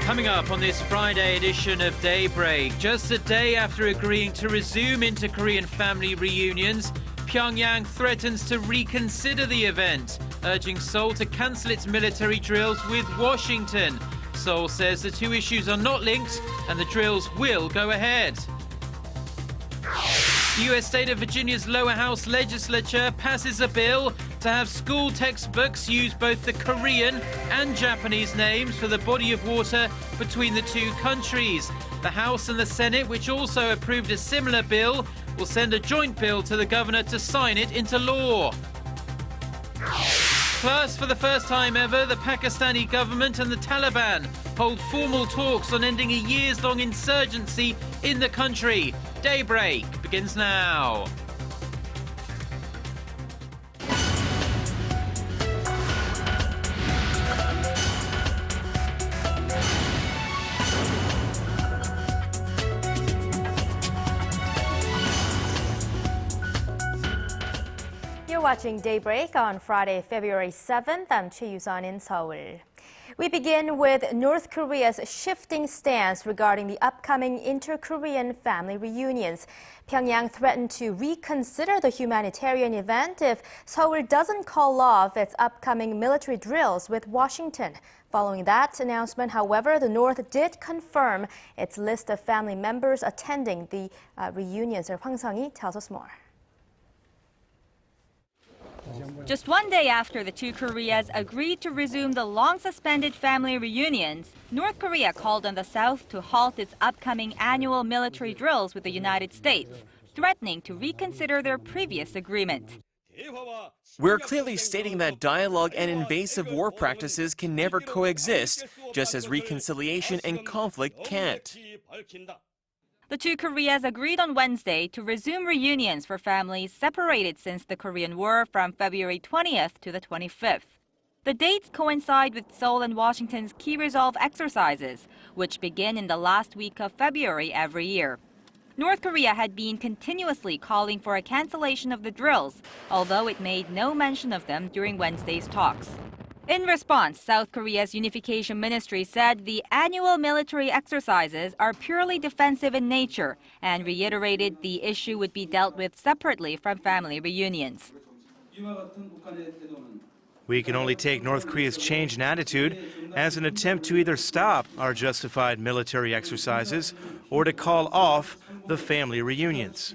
Coming up on this Friday edition of Daybreak, just a day after agreeing to resume inter-Korean family reunions, Pyongyang threatens to reconsider the event, urging Seoul to cancel its military drills with Washington. Seoul says the two issues are not linked and the drills will go ahead. The U.S. state of Virginia's lower house legislature passes a bill to have school textbooks use both the Korean and Japanese names for the body of water between the two countries. The House and the Senate, which also approved a similar bill, will send a joint bill to the governor to sign it into law. Plus, for the first time ever, the Pakistani government and the Taliban hold formal talks on ending a years-long insurgency in the country. Daybreak begins now. You're watching Daybreak on Friday, February 7th. I'm Choi Yusan in Seoul. We begin with North Korea's shifting stance regarding the upcoming inter-Korean family reunions. Pyongyang threatened to reconsider the humanitarian event if Seoul doesn't call off its upcoming military drills with Washington. Following that announcement, however, the North did confirm its list of family members attending the reunions. Hwang Sung-hee tells us more. Just one day after the two Koreas agreed to resume the long-suspended family reunions, North Korea called on the South to halt its upcoming annual military drills with the United States, threatening to reconsider their previous agreement. We're clearly stating that dialogue and invasive war practices can never coexist, just as reconciliation and conflict can't. The two Koreas agreed on Wednesday to resume reunions for families separated since the Korean War from February 20th to the 25th. The dates coincide with Seoul and Washington's Key Resolve exercises, which begin in the last week of February every year. North Korea had been continuously calling for a cancellation of the drills, although it made no mention of them during Wednesday's talks. In response, South Korea's Unification Ministry said the annual military exercises are purely defensive in nature and reiterated the issue would be dealt with separately from family reunions. We can only take North Korea's change in attitude as an attempt to either stop our justified military exercises or to call off the family reunions.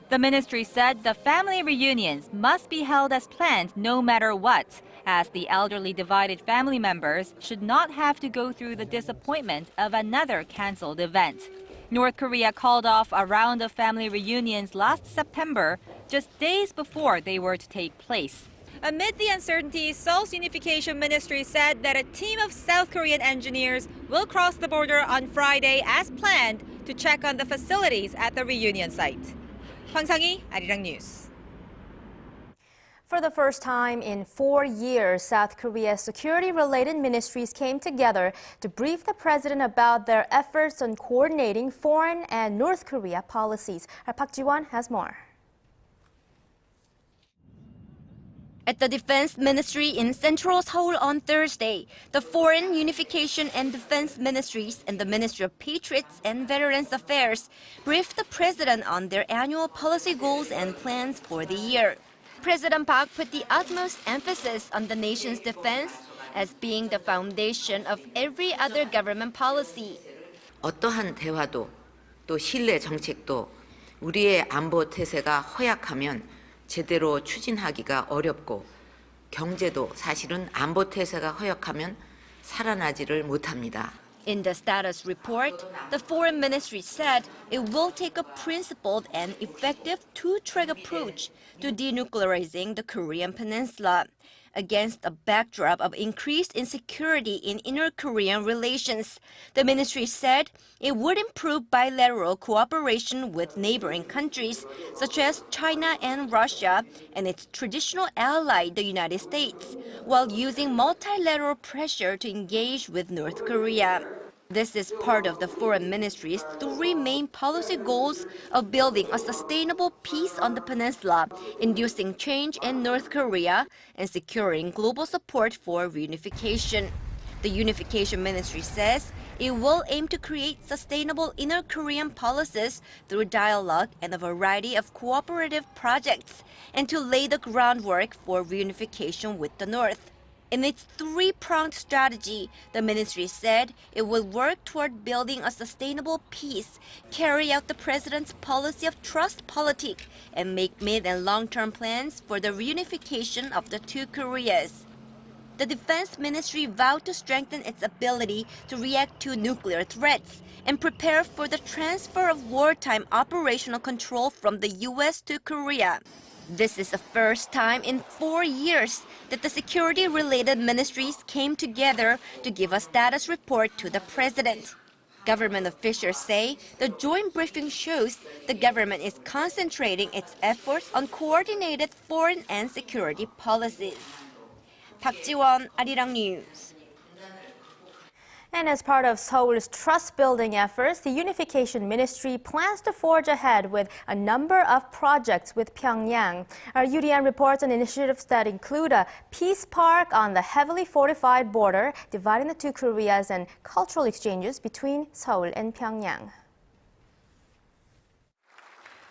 The ministry said the family reunions must be held as planned no matter what, as the elderly divided family members should not have to go through the disappointment of another cancelled event. North Korea called off a round of family reunions last September, just days before they were to take place. Amid the uncertainty, Seoul's Unification Ministry said that a team of South Korean engineers will cross the border on Friday as planned to check on the facilities at the reunion site. Hwang Sung-hee, Arirang News. For the first time in 4 years, South Korea's security-related ministries came together to brief the president about their efforts on coordinating foreign and North Korea policies. Park Ji-won has more. At the Defense Ministry in Central Seoul on Thursday, the Foreign, Unification and Defense Ministries and the Ministry of Patriots and Veterans Affairs briefed the president on their annual policy goals and plans for the year. President Park put the utmost emphasis on the nation's defense as being the foundation of every other government policy. 어떠한 대화도 또 신뢰 정책도 우리의 안보 태세가 허약하면 제대로 추진하기가 어렵고 경제도 사실은 안보 태세가 허약하면 살아나지를 못합니다. In the status report, the Foreign Ministry said it will take a principled and effective two-track approach to denuclearizing the Korean Peninsula. Against a backdrop of increased insecurity in inter-Korean relations, the ministry said it would improve bilateral cooperation with neighboring countries such as China and Russia and its traditional ally, the United States, while using multilateral pressure to engage with North Korea. This is part of the Foreign Ministry's three main policy goals of building a sustainable peace on the peninsula, inducing change in North Korea, and securing global support for reunification. The Unification Ministry says it will aim to create sustainable inner Korean policies through dialogue and a variety of cooperative projects, and to lay the groundwork for reunification with the North. In its three-pronged strategy, the ministry said it will work toward building a sustainable peace, carry out the president's policy of trust politic, and make mid- and long-term plans for the reunification of the two Koreas. The Defense Ministry vowed to strengthen its ability to react to nuclear threats and prepare for the transfer of wartime operational control from the U.S. to Korea. This is the first time in 4 years that the security-related ministries came together to give a status report to the president. Government officials say the joint briefing shows the government is concentrating its efforts on coordinated foreign and security policies. Park Ji-won, Arirang News. And as part of Seoul's trust-building efforts, the Unification Ministry plans to forge ahead with a number of projects with Pyongyang. Our UDN reports on initiatives that include a peace park on the heavily fortified border, dividing the two Koreas, and cultural exchanges between Seoul and Pyongyang.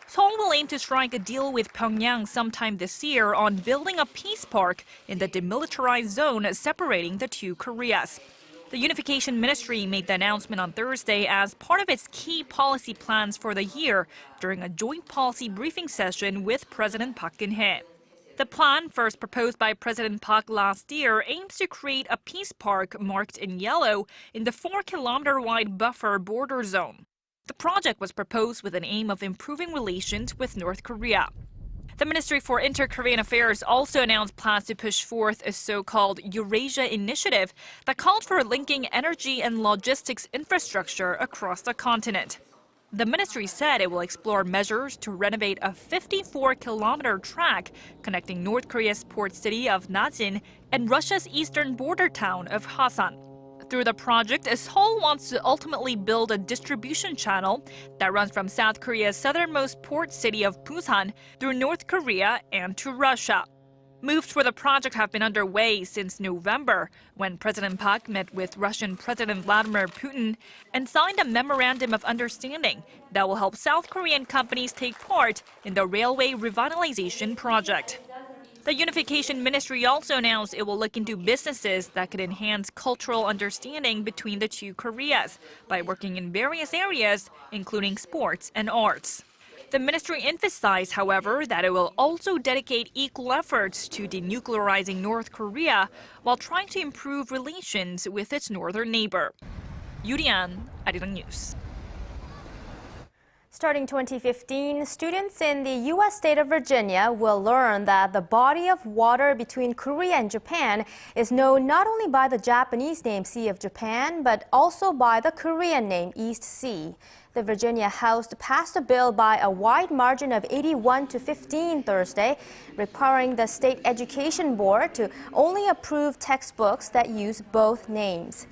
Seoul will aim to strike a deal with Pyongyang sometime this year on building a peace park in the demilitarized zone separating the two Koreas. The Unification Ministry made the announcement on Thursday as part of its key policy plans for the year during a joint policy briefing session with President Park Geun-hye. The plan, first proposed by President Park last year, aims to create a peace park marked in yellow in the 4-kilometer-wide buffer border zone. The project was proposed with an aim of improving relations with North Korea. The Ministry for Inter-Korean Affairs also announced plans to push forth a so-called Eurasia initiative that called for linking energy and logistics infrastructure across the continent. The ministry said it will explore measures to renovate a 54-kilometer track connecting North Korea's port city of Najin and Russia's eastern border town of Hasan. Through the project, Seoul wants to ultimately build a distribution channel that runs from South Korea's southernmost port city of Busan through North Korea and to Russia. Moves for the project have been underway since November, when President Park met with Russian President Vladimir Putin and signed a memorandum of understanding that will help South Korean companies take part in the railway revitalization project. The Unification Ministry also announced it will look into businesses that could enhance cultural understanding between the two Koreas by working in various areas, including sports and arts. The ministry emphasized, however, that it will also dedicate equal efforts to denuclearizing North Korea while trying to improve relations with its northern neighbor. Yurian, Arirang News. Starting 2015, students in the U.S. state of Virginia will learn that the body of water between Korea and Japan is known not only by the Japanese name Sea of Japan, but also by the Korean name East Sea. The Virginia House passed a bill by a wide margin of 81 to 15 Thursday, requiring the State Education Board to only approve textbooks that use both names.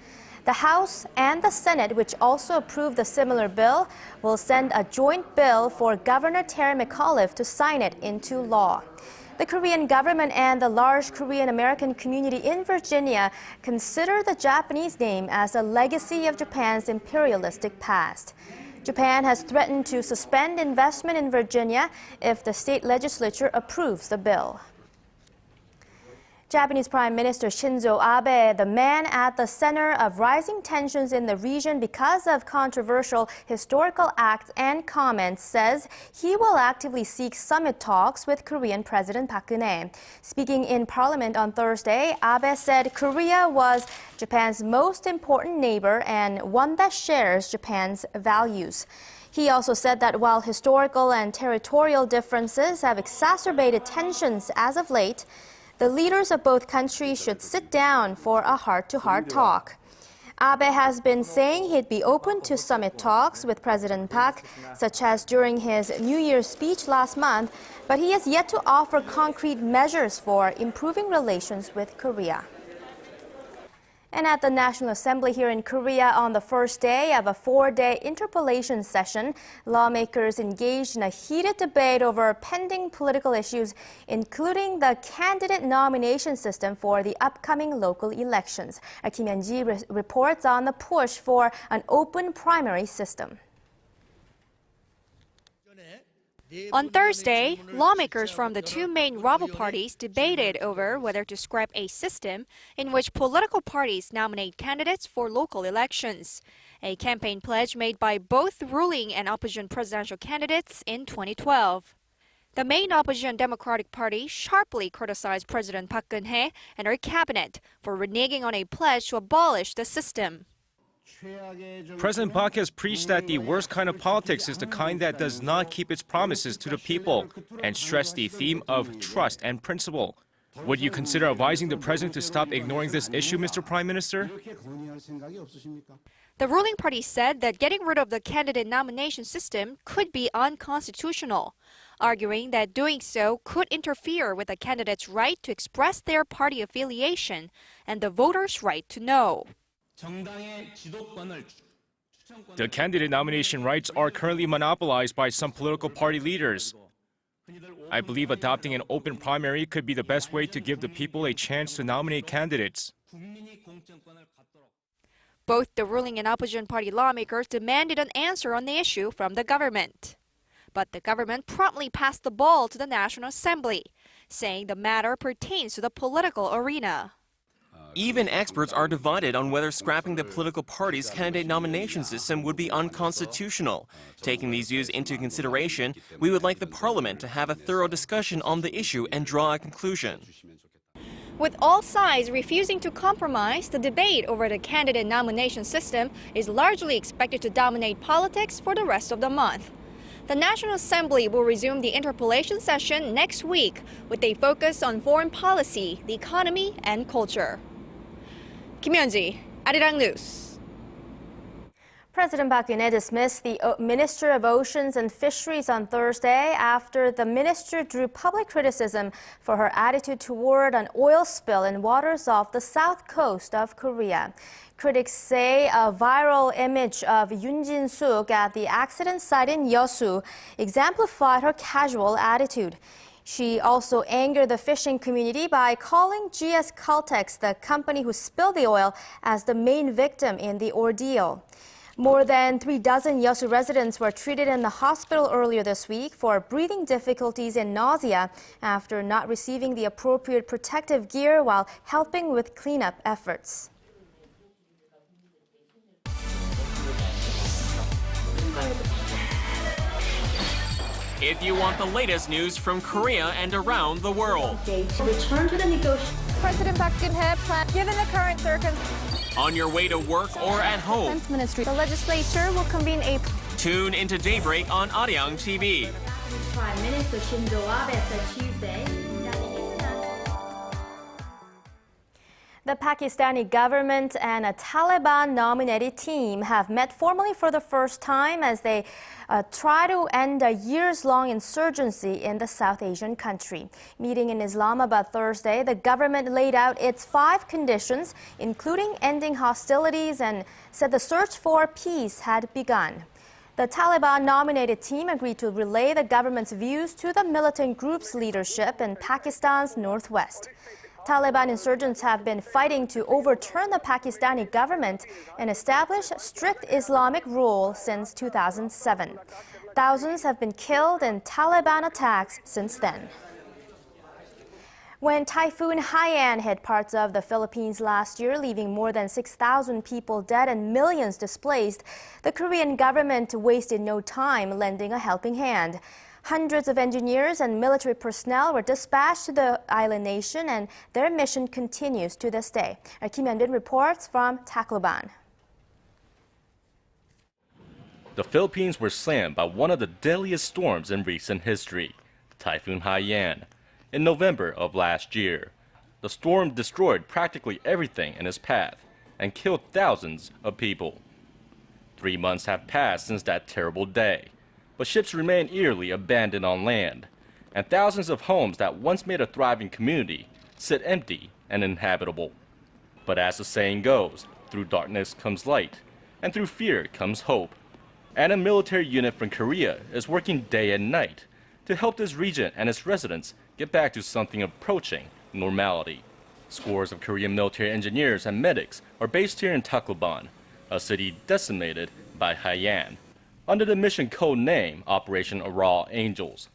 The House and the Senate, which also approved a similar bill, will send a joint bill for Governor Terry McAuliffe to sign it into law. The Korean government and the large Korean American community in Virginia consider the Japanese name as a legacy of Japan's imperialistic past. Japan has threatened to suspend investment in Virginia if the state legislature approves the bill. Japanese Prime Minister Shinzo Abe, the man at the center of rising tensions in the region because of controversial historical acts and comments, says he will actively seek summit talks with Korean President Park Geun-hye. Speaking in Parliament on Thursday, Abe said Korea was Japan's most important neighbor and one that shares Japan's values. He also said that while historical and territorial differences have exacerbated tensions as of late, the leaders of both countries should sit down for a heart-to-heart talk. Abe has been saying he'd be open to summit talks with President Park, such as during his New Year's speech last month, but he has yet to offer concrete measures for improving relations with Korea. And at the National Assembly here in Korea on the first day of a 4-day interpellation session, lawmakers engaged in a heated debate over pending political issues, including the candidate nomination system for the upcoming local elections. Kim Hyun-ji reports on the push for an open primary system. On Thursday, lawmakers from the two main rival parties debated over whether to scrap a system in which political parties nominate candidates for local elections, a campaign pledge made by both ruling and opposition presidential candidates in 2012. The main opposition Democratic Party sharply criticized President Park Geun-hye and her cabinet for reneging on a pledge to abolish the system. President Park has preached that the worst kind of politics is the kind that does not keep its promises to the people and stressed the theme of trust and principle. Would you consider advising the president to stop ignoring this issue, Mr. Prime Minister? The ruling party said that getting rid of the candidate nomination system could be unconstitutional, arguing that doing so could interfere with a candidate's right to express their party affiliation and the voters' right to know. The candidate nomination rights are currently monopolized by some political party leaders. I believe adopting an open primary could be the best way to give the people a chance to nominate candidates. Both the ruling and opposition party lawmakers demanded an answer on the issue from the government. But the government promptly passed the ball to the National Assembly, saying the matter pertains to the political arena. Even experts are divided on whether scrapping the political party's candidate nomination system would be unconstitutional. Taking these views into consideration, we would like the parliament to have a thorough discussion on the issue and draw a conclusion. With all sides refusing to compromise, the debate over the candidate nomination system is largely expected to dominate politics for the rest of the month. The National Assembly will resume the interpellation session next week with a focus on foreign policy, the economy, and culture. Kim Hyun-ji, Arirang News. President Park Geun-hye dismissed the Minister of Oceans and Fisheries on Thursday after the minister drew public criticism for her attitude toward an oil spill in waters off the south coast of Korea. Critics say a viral image of Yoon Jin-suk at the accident site in Yeosu exemplified her casual attitude. She also angered the fishing community by calling GS Caltex, the company who spilled the oil, as the main victim in the ordeal. More than 36 Yeosu residents were treated in the hospital earlier this week for breathing difficulties and nausea after not receiving the appropriate protective gear while helping with cleanup efforts. If you want the latest news from Korea and around the world. Return to the negotiations. President Park Geun-hye plans, given the current circumstances. On your way to work or at home. Ministry. The legislature will convene a... Tune into Daybreak on Arirang TV. Prime Minister Shinzo Abe said Tuesday. The Pakistani government and a Taliban-nominated team have met formally for the first time as they try to end a years-long insurgency in the South Asian country. Meeting in Islamabad Thursday, the government laid out its 5 conditions, including ending hostilities, and said the search for peace had begun. The Taliban-nominated team agreed to relay the government's views to the militant group's leadership in Pakistan's northwest. Taliban insurgents have been fighting to overturn the Pakistani government and establish strict Islamic rule since 2007. Thousands have been killed in Taliban attacks since then. When Typhoon Haiyan hit parts of the Philippines last year, leaving more than 6,000 people dead and millions displaced, the Korean government wasted no time lending a helping hand. Hundreds of engineers and military personnel were dispatched to the island nation, and their mission continues to this day. Kim Hyun-bin reports from Tacloban. The Philippines were slammed by one of the deadliest storms in recent history, Typhoon Haiyan, in November of last year. The storm destroyed practically everything in its path and killed thousands of people. 3 months have passed since that terrible day. But ships remain eerily abandoned on land, and thousands of homes that once made a thriving community sit empty and uninhabitable. But as the saying goes, through darkness comes light, and through fear comes hope. And a military unit from Korea is working day and night to help this region and its residents get back to something approaching normality. Scores of Korean military engineers and medics are based here in Tacloban, a city decimated by Haiyan, under the mission code name Operation Arirang Angels.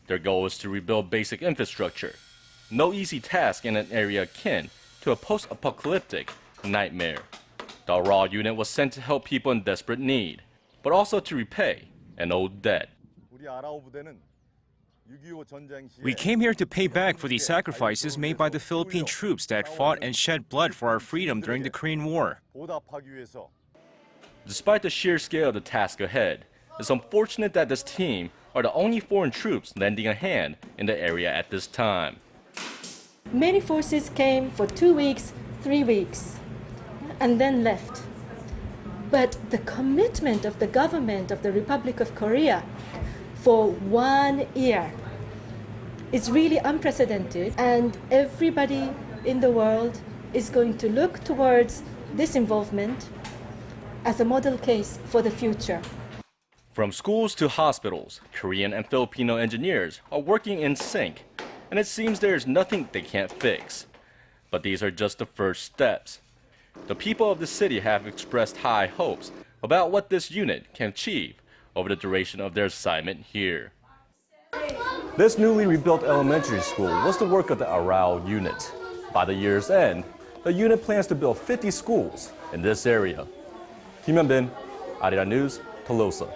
Their goal is to rebuild basic infrastructure. No easy task in an area akin to a post-apocalyptic nightmare. The Arirang unit was sent to help people in desperate need, but also to repay an old debt. We came here to pay back for the sacrifices made by the Philippine troops that fought and shed blood for our freedom during the Korean War. Despite the sheer scale of the task ahead, it's unfortunate that this team are the only foreign troops lending a hand in the area at this time. Many forces came for 2 weeks, 3 weeks, and then left. But the commitment of the government of the Republic of Korea for 1 year is really unprecedented, and everybody in the world is going to look towards this involvement as a model case for the future. From schools to hospitals, Korean and Filipino engineers are working in sync, and it seems there is nothing they can't fix. But these are just the first steps. The people of the city have expressed high hopes about what this unit can achieve over the duration of their assignment here. This newly rebuilt elementary school was the work of the Arirang unit. By the year's end, the unit plans to build 50 schools in this area. Kim Hyun-bin, Arirang News, Tolosa.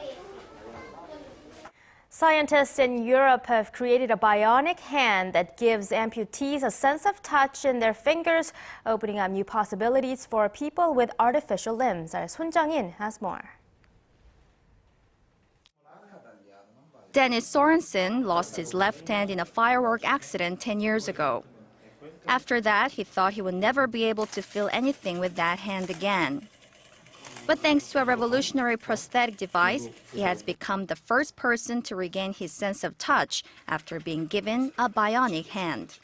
Scientists in Europe have created a bionic hand that gives amputees a sense of touch in their fingers, opening up new possibilities for people with artificial limbs. Our Sun Jung-in has more. Dennis Sorensen lost his left hand in a firework accident 10 years ago. After that, he thought he would never be able to feel anything with that hand again. But thanks to a revolutionary prosthetic device, he has become the first person to regain his sense of touch after being given a bionic hand.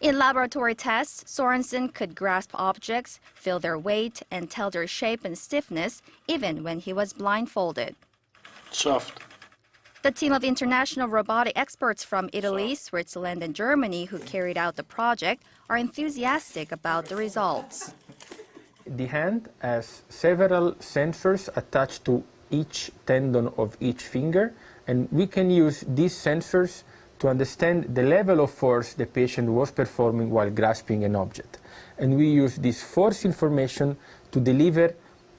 In laboratory tests, Sorensen could grasp objects, feel their weight, and tell their shape and stiffness, even when he was blindfolded. Soft. The team of international robotic experts from Italy, Switzerland, and Germany who carried out the project are enthusiastic about the results. The hand has several sensors attached to each tendon of each finger, and we can use these sensors to understand the level of force the patient was performing while grasping an object. And we use this force information to deliver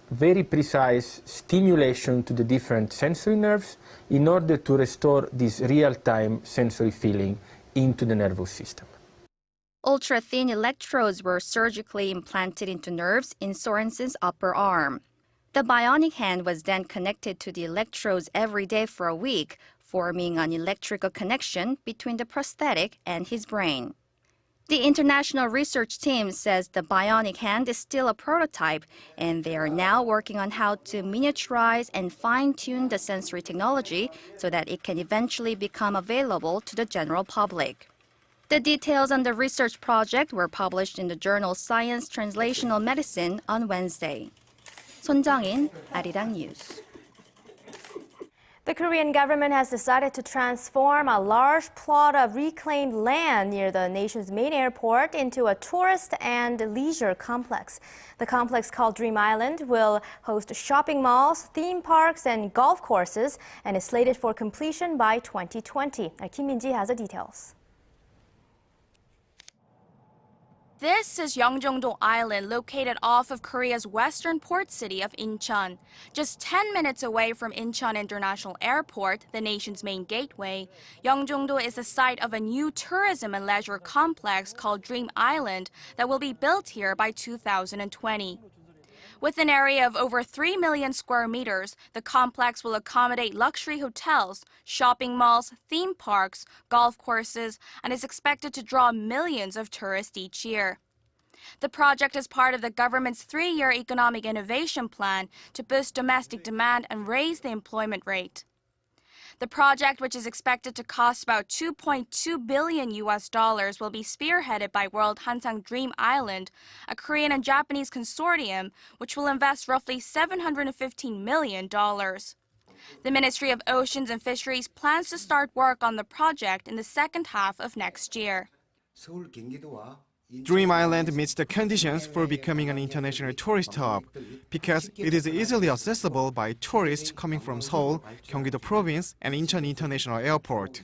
very precise stimulation to the different sensory nerves in order to restore this real-time sensory feeling into the nervous system. Ultra-thin electrodes were surgically implanted into nerves in Sorensen's upper arm. The bionic hand was then connected to the electrodes every day for a week, forming an electrical connection between the prosthetic and his brain. The international research team says the bionic hand is still a prototype, and they are now working on how to miniaturize and fine-tune the sensory technology so that it can eventually become available to the general public. The details on the research project were published in the journal Science Translational Medicine on Wednesday. Sun Jung-in, Arirang News. The Korean government has decided to transform a large plot of reclaimed land near the nation's main airport into a tourist and leisure complex. The complex, called Dream Island, will host shopping malls, theme parks, and golf courses, and is slated for completion by 2020. Kim Min-ji has the details. This is Yeongjongdo Island, located off of Korea's western port city of Incheon. Just 10 minutes away from Incheon International Airport, the nation's main gateway, Yeongjongdo is the site of a new tourism and leisure complex called Dream Island that will be built here by 2020. With an area of over 3 million square meters, the complex will accommodate luxury hotels, shopping malls, theme parks, golf courses, and is expected to draw millions of tourists each year. The project is part of the government's 3-year economic innovation plan to boost domestic demand and raise the employment rate. The project, which is expected to cost about $2.2 billion, will be spearheaded by World Hansang Dream Island, a Korean and Japanese consortium, which will invest roughly $715 million. The Ministry of Oceans and Fisheries plans to start work on the project in the second half of next year. Dream Island meets the conditions for becoming an international tourist hub because it is easily accessible by tourists coming from Seoul, Gyeonggi-do Province, and Incheon International Airport.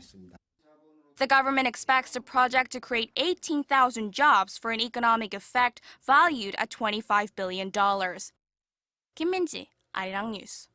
The government expects the project to create 18,000 jobs for an economic effect valued at $25 billion. Kim Min-ji, Arirang News.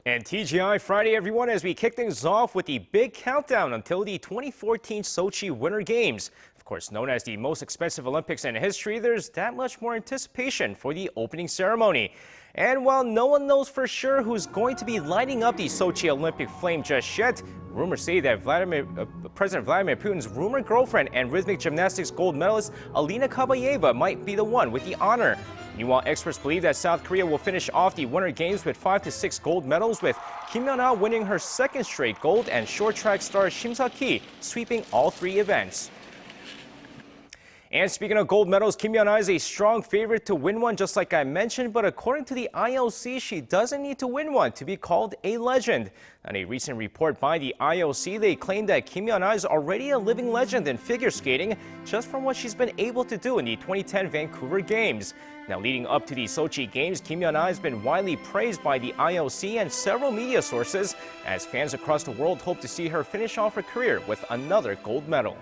And TGI Friday, everyone, as we kick things off with the big countdown until the 2014 Sochi Winter Games. Of course, known as the most expensive Olympics in history, there's that much more anticipation for the opening ceremony. And while no one knows for sure who's going to be lighting up the Sochi Olympic flame just yet, rumors say that President Vladimir Putin's rumored girlfriend and rhythmic gymnastics gold medalist Alina Kabayeva might be the one with the honor. Meanwhile, experts believe that South Korea will finish off the Winter Games with 5 to 6 gold medals, with Kim Yeon-ha winning her second straight gold and short track star Shim Seok-hee sweeping all 3 events. And speaking of gold medals, Kim Yeon-ha is a strong favorite to win one, just like I mentioned, but according to the IOC, she doesn't need to win one to be called a legend. In a recent report by the IOC, they claim that Kim Yeon-ha is already a living legend in figure skating, just from what she's been able to do in the 2010 Vancouver Games. Now, leading up to the Sochi Games, Kim Yeon-ha has been widely praised by the IOC and several media sources, as fans across the world hope to see her finish off her career with another gold medal.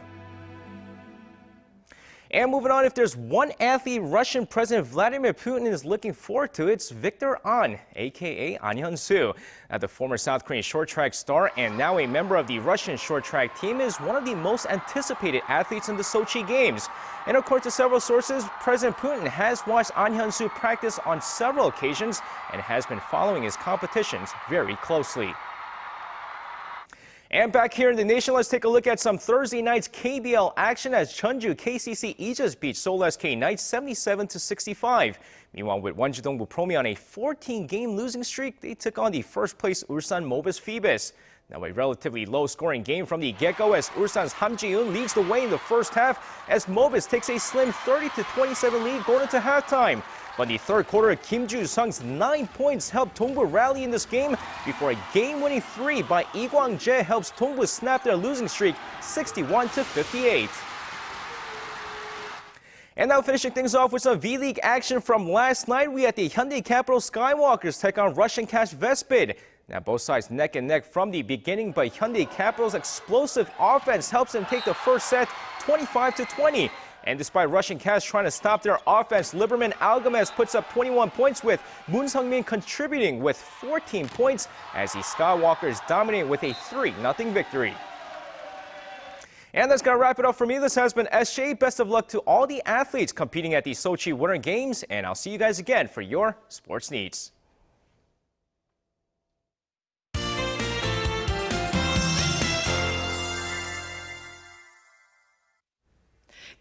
And moving on, if there's one athlete Russian President Vladimir Putin is looking forward to, it's Victor An, aka An Hyun-soo. The former South Korean short track star and now a member of the Russian short track team is one of the most anticipated athletes in the Sochi Games. And according to several sources, President Putin has watched An Hyun-soo practice on several occasions and has been following his competitions very closely. And back here in the nation, let's take a look at some Thursday night's KBL action as Jeonju KCC Aegis beat Seoul SK Knights 77-65. Meanwhile, with Wonjidongbu Promi on a 14-game losing streak, they took on the first-place Ulsan Mobis Phoebus. Now, a relatively low-scoring game from the get-go as Ulsan's Ham Ji-eun leads the way in the first half as Mobis takes a slim 30-27 lead going into halftime. But in the third quarter, Kim Ju-sung's 9 points helped Dongbu rally in this game before a game-winning 3 by Lee Kwang-jae helps Dongbu snap their losing streak 61-58. And now finishing things off with some V-League action from last night, we had the Hyundai Capital Skywalkers take on Russian Cash Vespid. Now both sides neck and neck from the beginning, but Hyundai Capital's explosive offense helps them take the first set 25-20. And despite Russian Cash trying to stop their offense, Liberman Algamez puts up 21 points with Moon Sung-min contributing with 14 points as the Skywalkers dominate with a 3-0 victory. And that's going to wrap it up for me. This has been SJ. Best of luck to all the athletes competing at the Sochi Winter Games, and I'll see you guys again for your sports needs.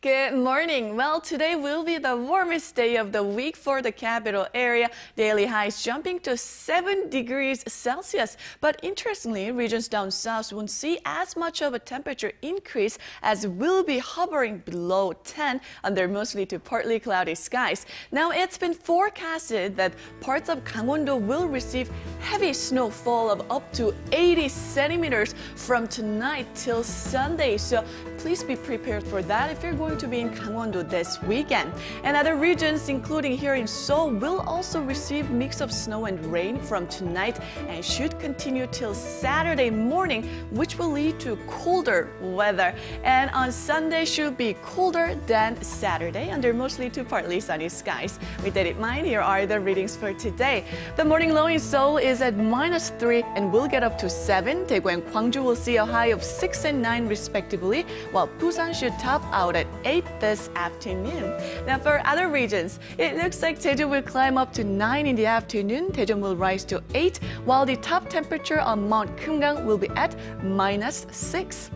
Good morning. Well, today will be the warmest day of the week for the capital area. Daily highs jumping to 7 degrees Celsius. But interestingly, regions down south won't see as much of a temperature increase as we'll be hovering below 10 under mostly to partly cloudy skies. Now, it's been forecasted that parts of Gangwon-do will receive heavy snowfall of up to 80 centimeters from tonight till Sunday. So please be prepared for that if you're going going to be in Gangwon-do this weekend. And other regions, including here in Seoul, will also receive mix of snow and rain from tonight and should continue till Saturday morning, which will lead to colder weather. And on Sunday should be colder than Saturday under mostly to partly sunny skies. With that in mind, here are the readings for today. The morning low in Seoul is at -3 and will get up to 7. Daegu and Gwangju will see a high of 6 and 9 respectively, while Busan should top out at 8 this afternoon. Now for other regions, it looks like Jeju will climb up to 9 in the afternoon. Daejeon will rise to 8, while the top temperature on Mount Kumgang will be at -6.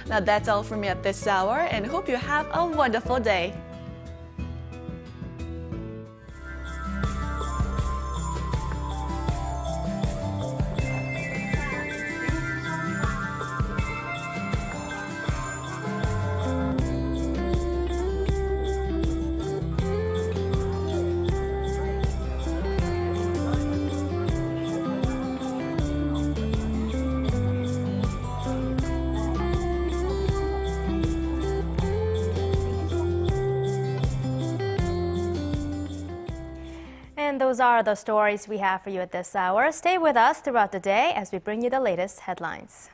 Now that's all from me at this hour, and hope you have a wonderful day. And those are the stories we have for you at this hour. Stay with us throughout the day as we bring you the latest headlines.